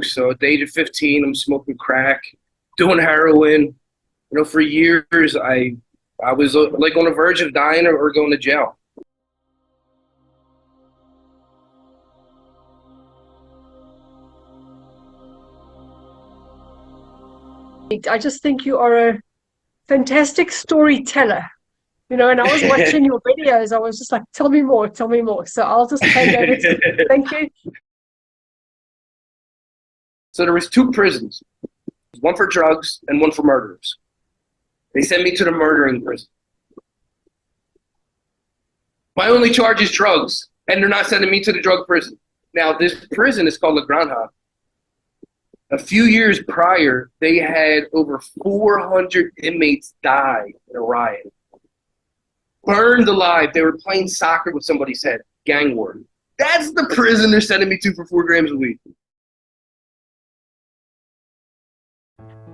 So at the age of 15, I'm smoking crack, doing heroin. For years, I was like on the verge of dying or going to jail. I just think you are a fantastic storyteller, and I was watching your videos. I was just like, tell me more, tell me more. So I'll just hand over to you. Thank you. So there was 2 prisons, one for drugs and one for murderers. They sent me to the murdering prison. My only charge is drugs, and they're not sending me to the drug prison. Now, this prison is called La Granja. A few years prior, they had over 400 inmates die in a riot. Burned alive. They were playing soccer with somebody's head. Gang war. That's the prison they're sending me to for 4 grams a week.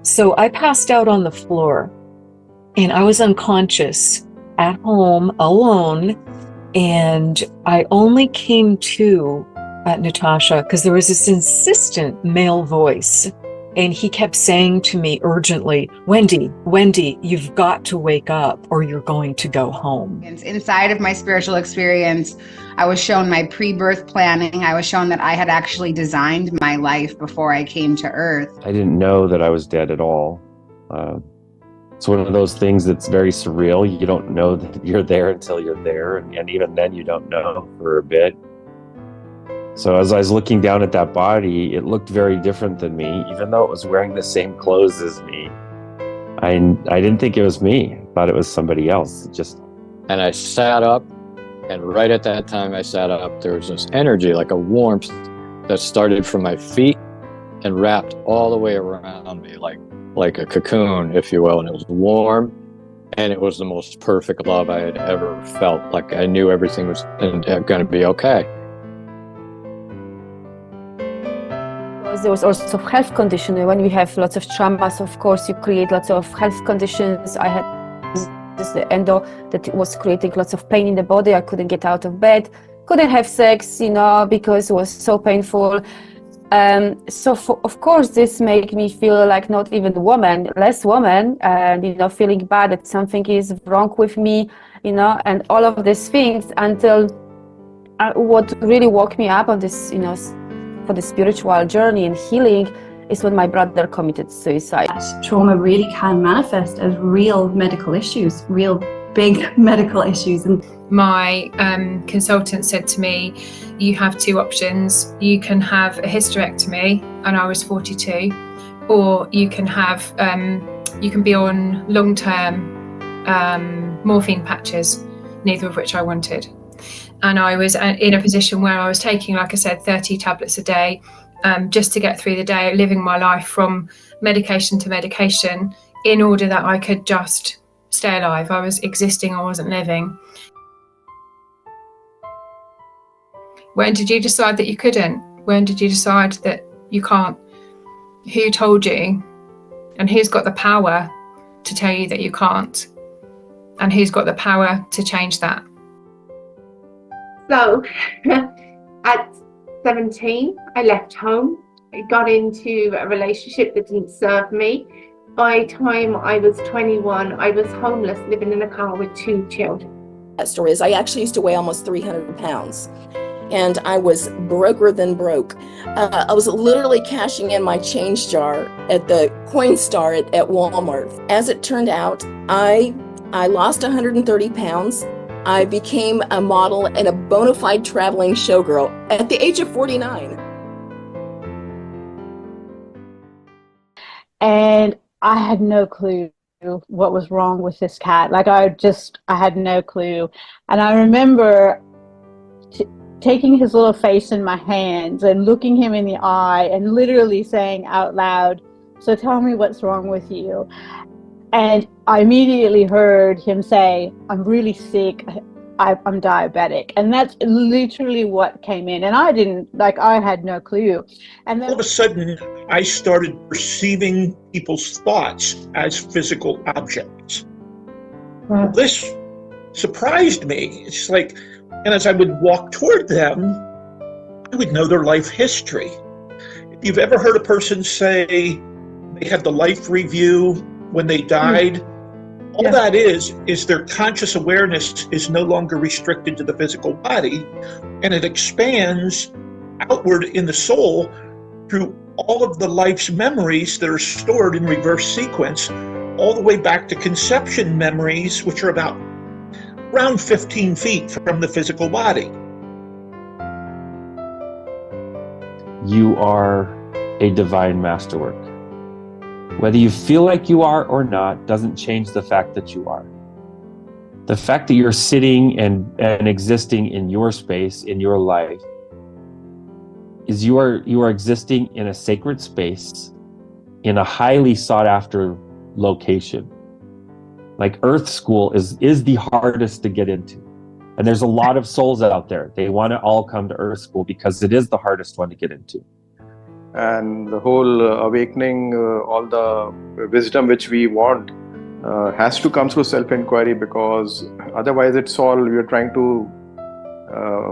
So I passed out on the floor, and I was unconscious at home alone. And I only came to at Natasha because there was this insistent male voice, and he kept saying to me urgently, Wendy, you've got to wake up or you're going to go home. Inside of my spiritual experience, I was shown my pre-birth planning. I was shown that I had actually designed my life before I came to Earth. I didn't know that I was dead at all. It's one of those things that's very surreal. You don't know that you're there until you're there, and even then you don't know for a bit. So as I was looking down at that body, it looked very different than me, even though it was wearing the same clothes as me. I didn't think it was me. I thought it was somebody else. And I sat up, and right at that time I sat up, there was this energy, like a warmth that started from my feet and wrapped all the way around me, like a cocoon, if you will. And it was warm, and it was the most perfect love I had ever felt. Like I knew everything was going to be okay. There was also health condition. When we have lots of traumas, of course, you create lots of health conditions. I had this endo that was creating lots of pain in the body. I couldn't get out of bed, couldn't have sex, because it was so painful. Of course, this made me feel like not even woman, less woman, and feeling bad that something is wrong with me, and all of these things until what really woke me up on this, for the spiritual journey and healing is when my brother committed suicide. Trauma really can manifest as real medical issues, real big medical issues. And my consultant said to me, you have 2 options. You can have a hysterectomy, and I was 42, or you can have, you can be on long-term morphine patches, neither of which I wanted. And I was in a position where I was taking, like I said, 30 tablets a day, just to get through the day, living my life from medication to medication in order that I could just stay alive. I was existing, I wasn't living. When did you decide that you couldn't? When did you decide that you can't? Who told you? And who's got the power to tell you that you can't? And who's got the power to change that? So at 17, I left home. I got into a relationship that didn't serve me. By the time I was 21, I was homeless, living in a car with 2 children. That story is I actually used to weigh almost 300 pounds. And I was broker than broke. I was literally cashing in my change jar at the Coinstar at Walmart. As it turned out, I lost 130 pounds. I became a model and a bona fide traveling showgirl at the age of 49. And I had no clue what was wrong with this cat. I had no clue. And I remember taking his little face in my hands and looking him in the eye and literally saying out loud, "So tell me what's wrong with you." And I immediately heard him say, "I'm really sick. I'm diabetic." And that's literally what came in. And I had no clue. And then all of a sudden, I started perceiving people's thoughts as physical objects. Wow. This surprised me. It's like, and as I would walk toward them, I would know their life history. It you've ever heard a person say they had the life review when they died? All that is their conscious awareness is no longer restricted to the physical body, and it expands outward in the soul through all of the life's memories that are stored in reverse sequence, all the way back to conception memories, which are about around 15 feet from the physical body. You are a divine masterwork. Whether you feel like you are or not doesn't change the fact that you are. The fact that you're sitting and existing in your space, in your life, is you are existing in a sacred space, in a highly sought after location. Like Earth School is the hardest to get into. And there's a lot of souls out there. They want to all come to Earth School because it is the hardest one to get into. And the whole awakening, all the wisdom which we want has to come through self-inquiry, because otherwise it's all, we're trying to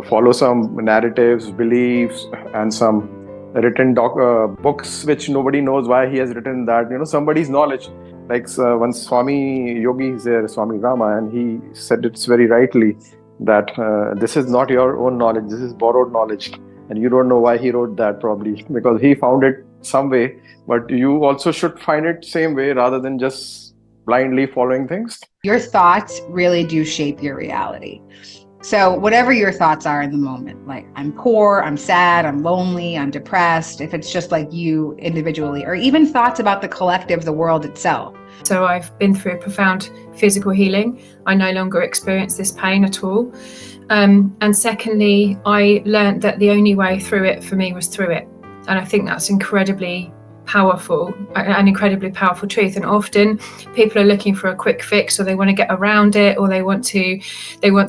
follow some narratives, beliefs, and some written books which nobody knows why he has written that, somebody's knowledge. Like one Swami Yogi is there, Swami Rama, and he said it's very rightly that this is not your own knowledge, this is borrowed knowledge. And you don't know why he wrote that, probably because he found it some way, but you also should find it same way rather than just blindly following things. Your thoughts really do shape your reality. So whatever your thoughts are in the moment, like I'm poor, I'm sad, I'm lonely, I'm depressed, if it's just like you individually, or even thoughts about the collective, the world itself. So I've been through profound physical healing. I no longer experience this pain at all. And secondly, I learned that the only way through it for me was through it. And I think that's incredibly powerful, an incredibly powerful truth. And often people are looking for a quick fix, or they want to get around it, or they want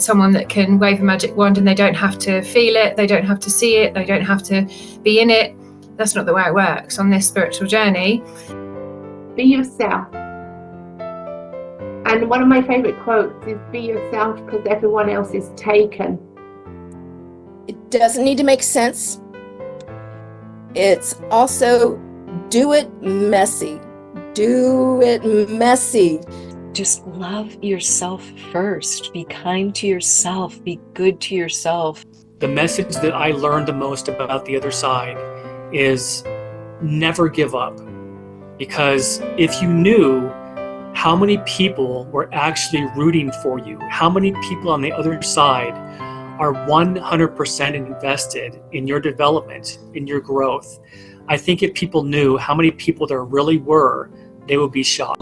someone that can wave a magic wand and they don't have to feel it, they don't have to see it, they don't have to be in it. That's not the way it works on this spiritual journey. Be yourself. And one of my favorite quotes is, be yourself because everyone else is taken. It doesn't need to make sense. It's also, do it messy. Do it messy. Just love yourself first. Be kind to yourself. Be good to yourself. The message that I learned the most about the other side is never give up. Because if you knew how many people were actually rooting for you, how many people on the other side are 100% invested in your development, in your growth, I think if people knew how many people there really were, they would be shocked.